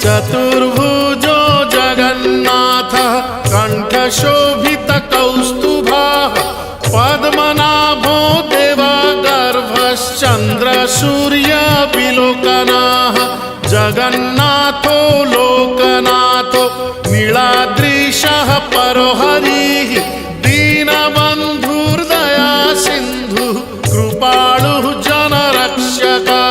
चतुर्भुजो जगन्नाथः कण्ठशोभितकौस्तुभः पद्मनाभो देवगर्भश्चन्द्रसूर्यविलोकनः जगन्नाथो लोकनाथो नीलाद्रीशः परोहरिः दीनबन्धुर्दया सिन्धुः कृपालुः जनरक्षकः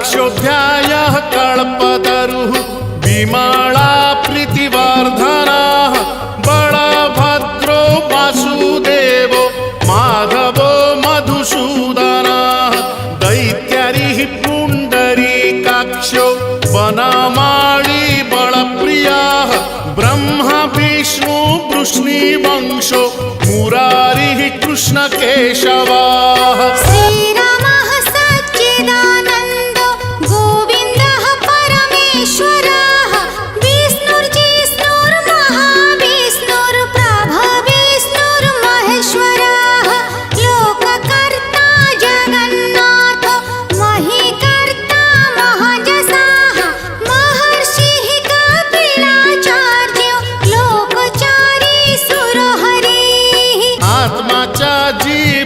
क्षोभ्यायः कल्पतरुः विमला प्रीतिवर्धनः बलभद्रो वासुदेवो माधवो मधुसूदनः दैत्यरिः पुण्डरीकाक्षो वनमाली बलप्रियः ब्रह्मा विष्णु वृष्णिवंशो मुरारिः कृष्णकेशवः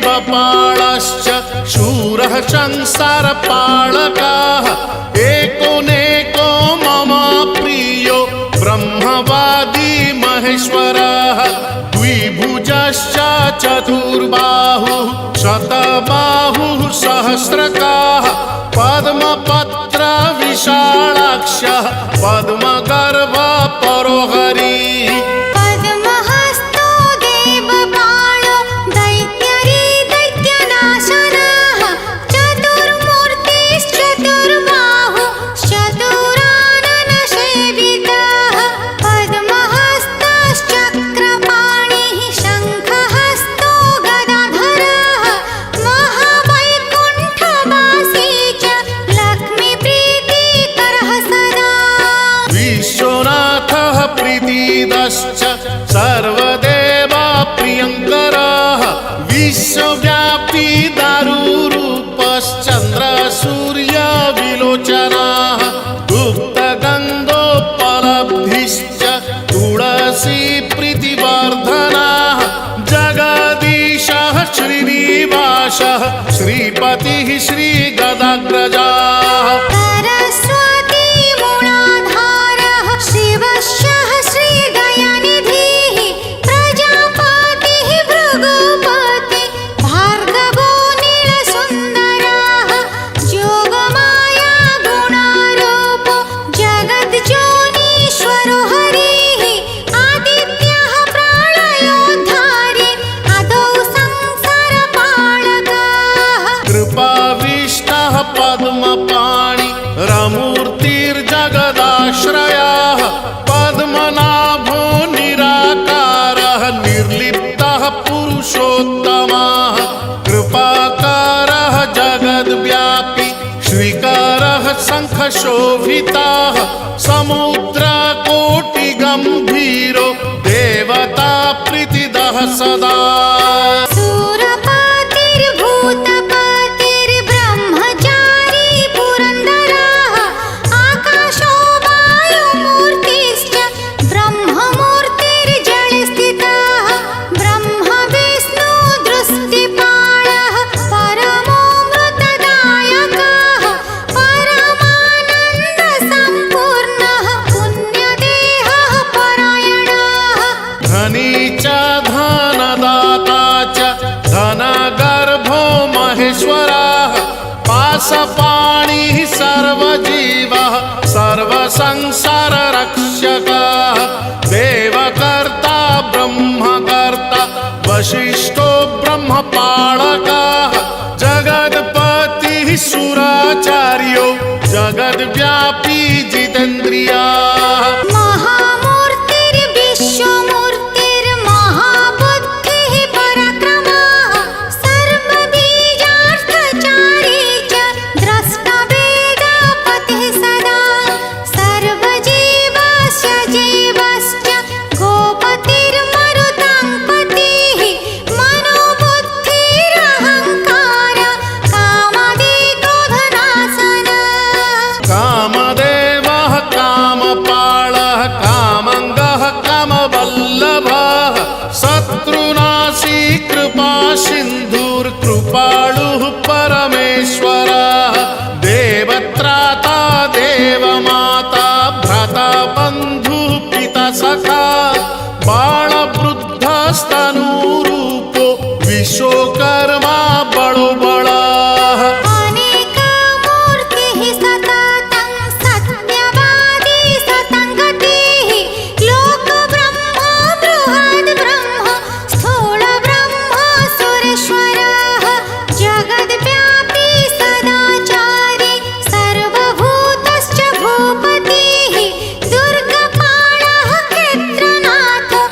जीवपालश्च शूरः संसारपालकः एकोनेको मम प्रियो ब्रह्मवादी महेश्वरः द्विभुजश्च चतुर्बाहुः शतबाहुः सहस्रकाः पद्मपत्र विशालाक्षः पद्मगर्भ परोहरिः सर्वदेवा प्रियङ्करः विश्वव्यापी दारुरूपश्चन्द्रसूर्यविलोचनः गुप्तगन्धोपलब्धिश्च तुलसी प्रीतिवर्धनः जगदीशः श्रीनिवासः श्रीपतिः श्रीगदाग्रजः पद्मपाणि रमूर्तिर्जगदाश्रयः पद्मनाभो निराकारः निर्लिप्तः पुरुषोत्तमः कृपाकारः जगद्व्यापी श्रीकरः शङ्खशोभितः समुद्रकोटिगम्भीरो देवता प्रीतिदः सदा पाणिः सर्वजीवः सर्वसंसाररक्षकः देवकर्ता ब्रह्मकर्ता वसिष्ठो ब्रह्मपालकः जगत्पतिः सुराचार्यो जगद्व्यापी जितेन्द्रियः महामूर्तिर्विष्णुः विश्वमूर्तिर्महाबुद्धिः पराक्रमः सर्वबीजार्थचारी च द्रष्टवेदपतिः सदा सर्वजीवस्य जीवश्च गोपतिर्मरुतां पतिः मनोबुद्धिरहङ्कार कामादि क्रोधनाशनः कामदेवः कामपालः कामङ्गः कामवल्लभः शत्रुनाशी कृपासिन्धुर्कृपालुः परमेश्वरः देवत्राता देवमाता भ्राता बन्धुः पिता सखा बाणवृद्धस्तनूरूपो विश्वकर्मा बडो बडः अनेकमूर्तिः सततं सत्यवादी सतङ्गतिः लोकब्रह्म बृहद्ब्रह्म स्थूलब्रह्म सुरेश्वरः जगद्व्यापी सदाचारी सर्वभूतश्च भूपतिः दुर्गपालः क्षेत्रनाथो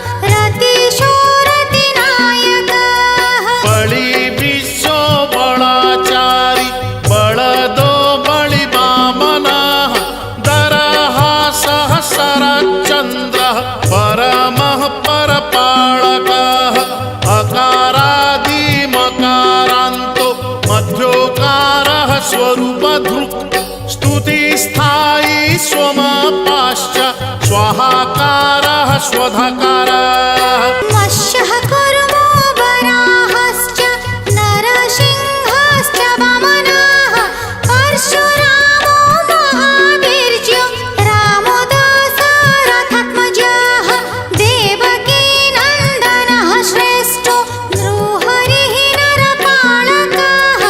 रतिशूरतिनायकः बलि विश्व बलाचारी बलदो बलि वामनः दरहासः शरच्चन्द्रः परमः परपालकः अकारादिमकारान्तो मध्योकारः स्वरूपधृक् स्तुतिस्थायी स्वमापाश्च स्वाहाकारः स्वधाकारः मत्स्यः कूर्मो वराहश्च नरसिंहश्च वामनः परशुरामो महावीर्यो रामो दशरथात्मजः देवकीनन्दनः श्रेष्ठो नृहरिः नरपालकः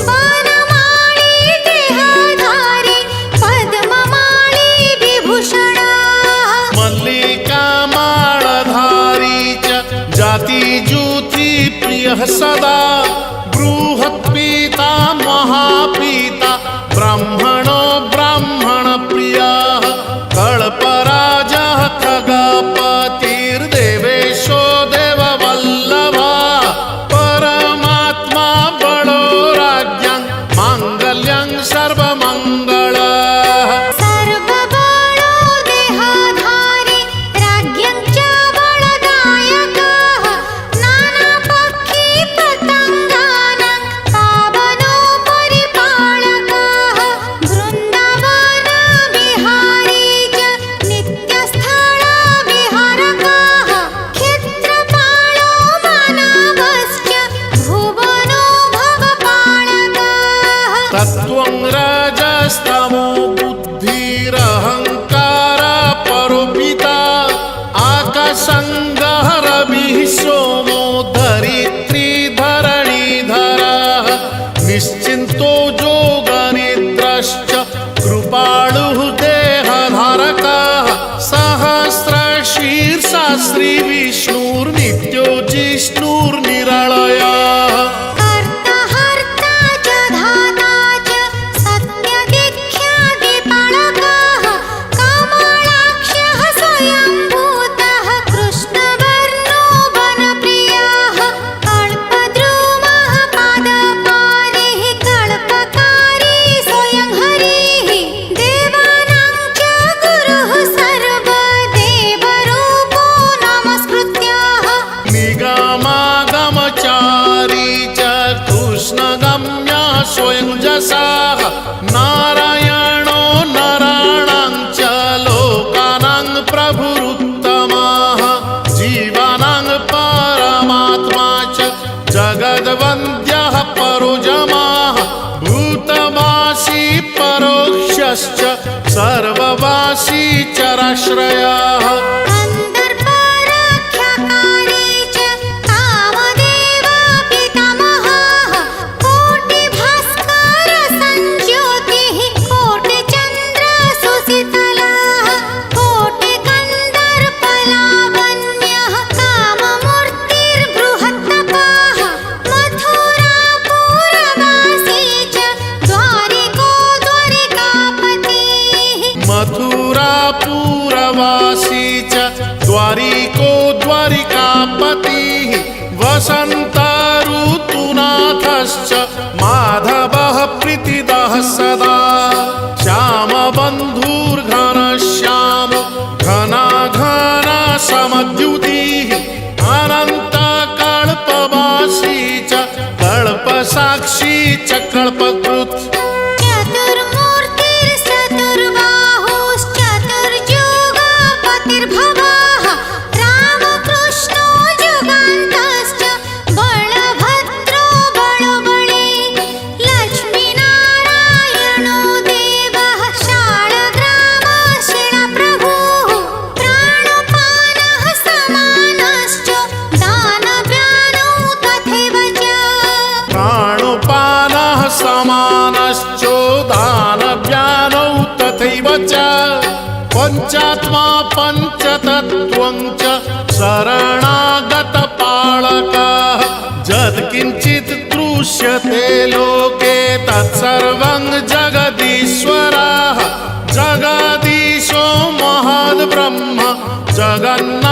वनमाली देहधारी पद्ममाली विभूषणः मल्लिकामालधारी च जातिजूति प्रियः सदा बृहत्पिता महापिता ब्राह्मणो ब्राह्मणप्रियः कल्पराजः खगपतिर्देवेशो देववल्लभः परमात्मा बडो राज्ञं माङ्गल्यं सर्वमङ्गलः सर्वबलो देहधारी राज्ञं च बलदायकः नानापक्षी पतङ्गानां पावनो परिपालकः वृन्दावनविहारी च नित्यस्थलविहारकः क्षेत्रपालो मानवश्च भुवनो भवपालकः तत्त्वं रजस्तमो बुद्धिरहङ्कार परोपिता आकाशङ्गः रविः सोमो धरित्रीधरणीधरः निश्चिन्तो योगनिद्रश्च कृपालुः देहधारकः सहस्रशीर्षा श्रीविष्णुर्नित्यो जिष्णुर्निरलयः कर्ता च धाता च सत्यदिख्यादिपालकः कमलाक्षः स्वयंभूतः कृष्णवर्णो वनप्रियः कल्पद्रुमः पादपारिः कल्पकारी स्वयं हरिः देवानां च गुरुः सर्वदेवरूपो नमस्कृत्यः निगमागमचारी च कृष्णगम्या स्वयं जसाः नारायणो नराणां च लोकानां प्रभुरुत्तमः जीवानां परमात्मा च जगद्वन्द्यः परोजमाः भूतवासी परोक्षश्च सर्ववासी चराश्रयः कन्दर्परक्षकारी च कामदेव पितामहः कोटिभास्कर संज्योतिः कोटिचन्द्र सुशीतलः कोटिकन्दर्पलावण्यः काममूर्तिर्बृहत्तपः मथुरापुरवासी च द्वारिको द्वारिकापतिः मथुरापुरवासी च द्वारिको द्वारिकापतिः वसन्त ऋतुनाथश्च माधवः प्रीतिदः सदा श्यामबन्धुर्घनश्याम घना समद्युतिः अनन्तकल्पवासी च कल्पसाक्षी च कल्पकृत् चतुर्मूर्तिर्चतुर्बाहुश्चतुर्युगपतिर्भवः रामकृष्णो युगान्तश्च बलभद्रो बलबली लक्ष्मीनारायणो देवः शाळग्रामशिणप्रभुः प्राणपानः समानश्च दानव्यानौ तथैव च प्राणुपानः समानश्चोदानव्यानौ तथैव च पञ्चात्मा पञ्चतत्त्वं च शरणागतपालकः यत्किञ्चित् दृश्यते लोके तत्सर्वं जगदीश्वरः जगदीशो महद्ब्रह्म जगन्नाथ